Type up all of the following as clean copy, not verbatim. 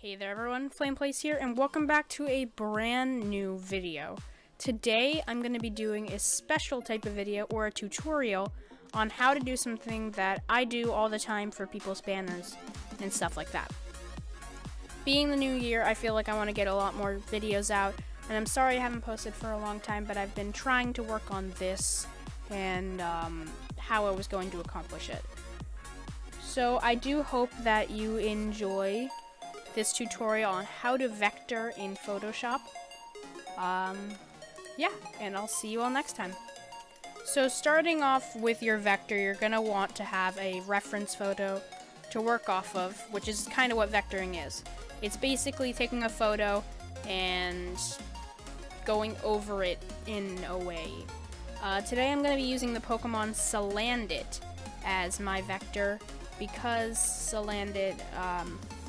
Hey there everyone, Flameplace here, and welcome back to a brand new video. Today I'm going to be doing a special type of video, or a tutorial, on how to do something that I do all the time for people's banners and stuff like that. Being the new year, I feel like I want to get a lot more videos out, and I'm sorry I haven't posted for a long time, but I've been trying to work on this and how I was going to accomplish it. So I do hope that you enjoy this tutorial on how to vector in Photoshop. Yeah, and I'll see you all next time. So starting off with your vector, you're going to want to have a reference photo to work off of, which is kind of what vectoring is. It's basically taking a photo and going over it in a way. Today I'm going to be using the Pokemon Salandit as my vector because Salandit,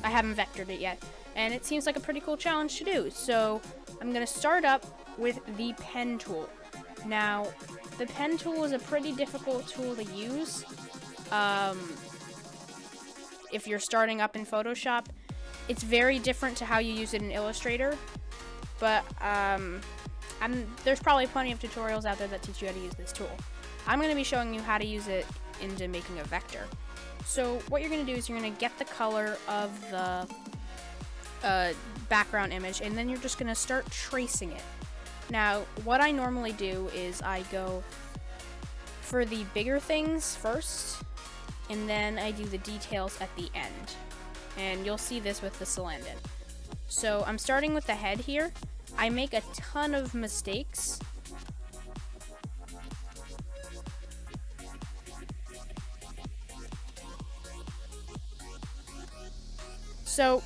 I haven't vectored it yet, and it seems like a pretty cool challenge to do. So I'm going to start up with the pen tool. Now, the pen tool is a pretty difficult tool to use if you're starting up in Photoshop. It's very different to how you use it in Illustrator, but there's probably plenty of tutorials out there that teach you how to use this tool. I'm going to be showing you how to use it into making a vector. So what you're going to do is you're going to get the color of the background image, and then you're just going to start tracing it. Now, what I normally do is I go for the bigger things first, and then I do the details at the end. And you'll see this with the Salandit. So I'm starting with the head here. I make a ton of mistakes. So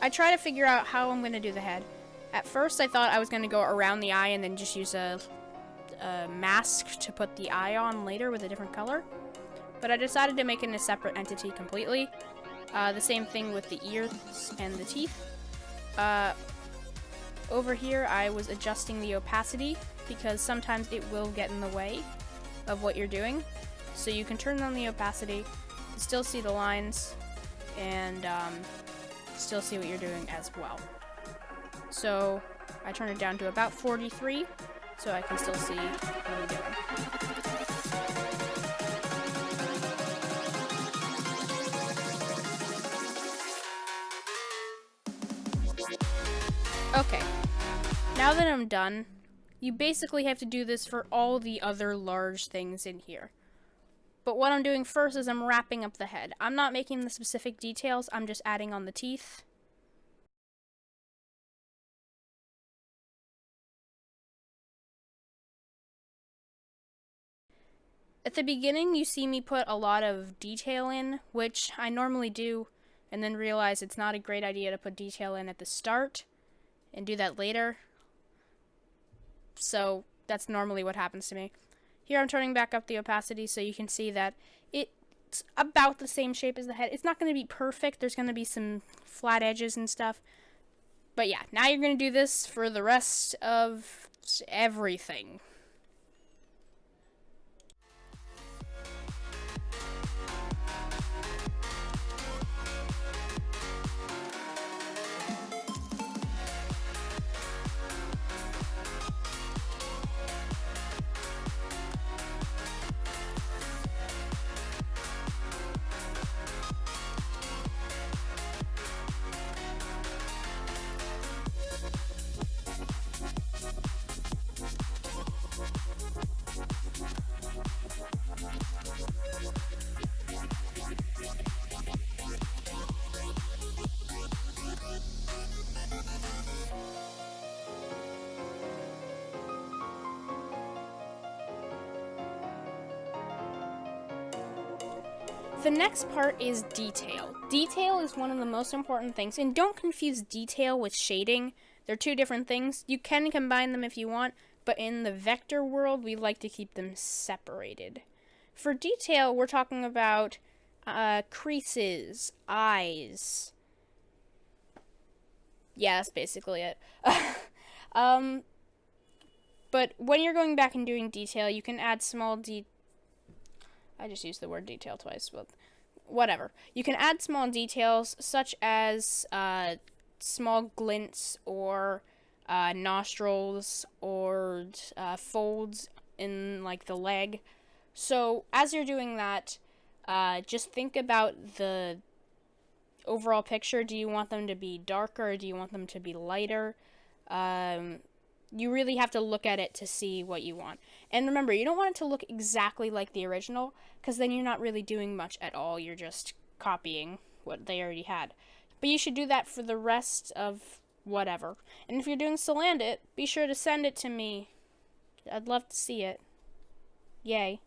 I try to figure out how I'm going to do the head. At first I thought I was going to go around the eye and then just use a mask to put the eye on later with a different color. But I decided to make it a separate entity completely. The same thing with the ears and the teeth. Over here I was adjusting the opacity because sometimes it will get in the way of what you're doing. So you can turn on the opacity, still see the lines, and still see what you're doing as well. So I turn it down to about 43 so I can still see what I'm doing. Okay, now that I'm done, you basically have to do this for all the other large things in here. But what I'm doing first is I'm wrapping up the head. I'm not making the specific details, I'm just adding on the teeth. At the beginning, you see me put a lot of detail in, which I normally do, and then realize it's not a great idea to put detail in at the start and do that later. So that's normally what happens to me. Here I'm turning back up the opacity so you can see that it's about the same shape as the head. It's not going to be perfect. There's going to be some flat edges and stuff. But yeah, now you're going to do this for the rest of everything. The next part is detail. Detail is one of the most important things, and don't confuse detail with shading. They're two different things. You can combine them if you want, but in the vector world, we like to keep them separated. For detail, we're talking about creases, eyes. Yeah, that's basically it. But when you're going back and doing detail, you can add small I just used the word detail twice, but whatever. You can add small details such as small glints or nostrils or folds in like the leg. So as you're doing that, just think about the overall picture. Do you want them to be darker, or do you want them to be lighter? You really have to look at it to see what you want. And remember, you don't want it to look exactly like the original, because then you're not really doing much at all. You're just copying what they already had. But you should do that for the rest of whatever. And if you're doing Salandit, be sure to send it to me. I'd love to see it. Yay.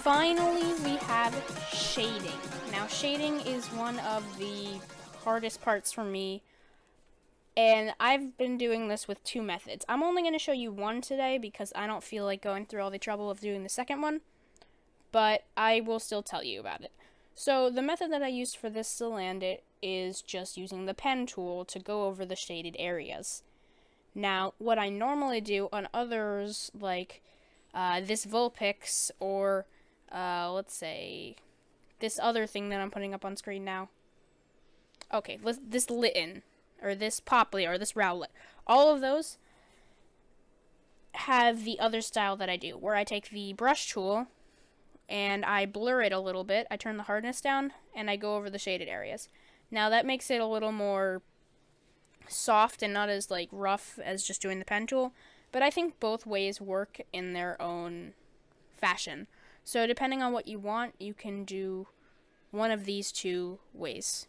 Finally, we have shading. Now, shading is one of the hardest parts for me, and I've been doing this with two methods. I'm only going to show you one today because I don't feel like going through all the trouble of doing the second one, but I will still tell you about it. So, the method that I used for this Salandit is just using the pen tool to go over the shaded areas. Now, what I normally do on others, like this Vulpix, or let's say this other thing that I'm putting up on screen now. Okay, this Litten, or this Poplar, or this Rowlet. All of those have the other style that I do, where I take the brush tool and I blur it a little bit. I turn the hardness down and I go over the shaded areas. Now that makes it a little more soft and not as like rough as just doing the pen tool, but I think both ways work in their own fashion. So depending on what you want, you can do one of these two ways.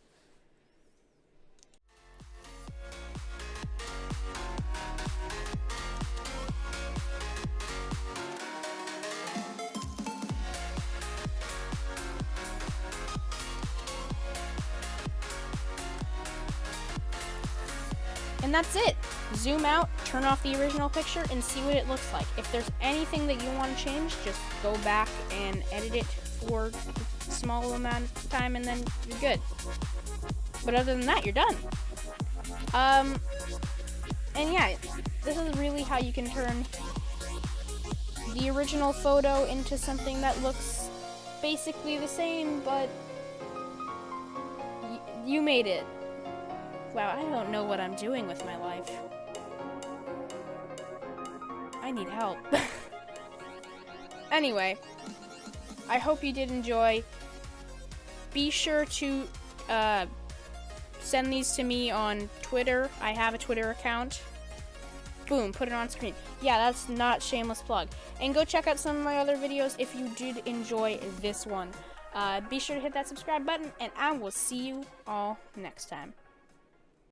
And that's it. Zoom out, turn off the original picture, and see what it looks like. If there's anything that you want to change, just go back and edit it for a small amount of time, and then you're good. But other than that, you're done. And yeah, this is really how you can turn the original photo into something that looks basically the same, but you made it. Wow, I don't know what I'm doing with my life. I need help. Anyway, I hope you did enjoy. Be sure to send these to me on Twitter. I have a Twitter account. Boom, put it on screen. Yeah, that's not shameless plug. And go check out some of my other videos if you did enjoy this one. Be sure to hit that subscribe button, and I will see you all next time.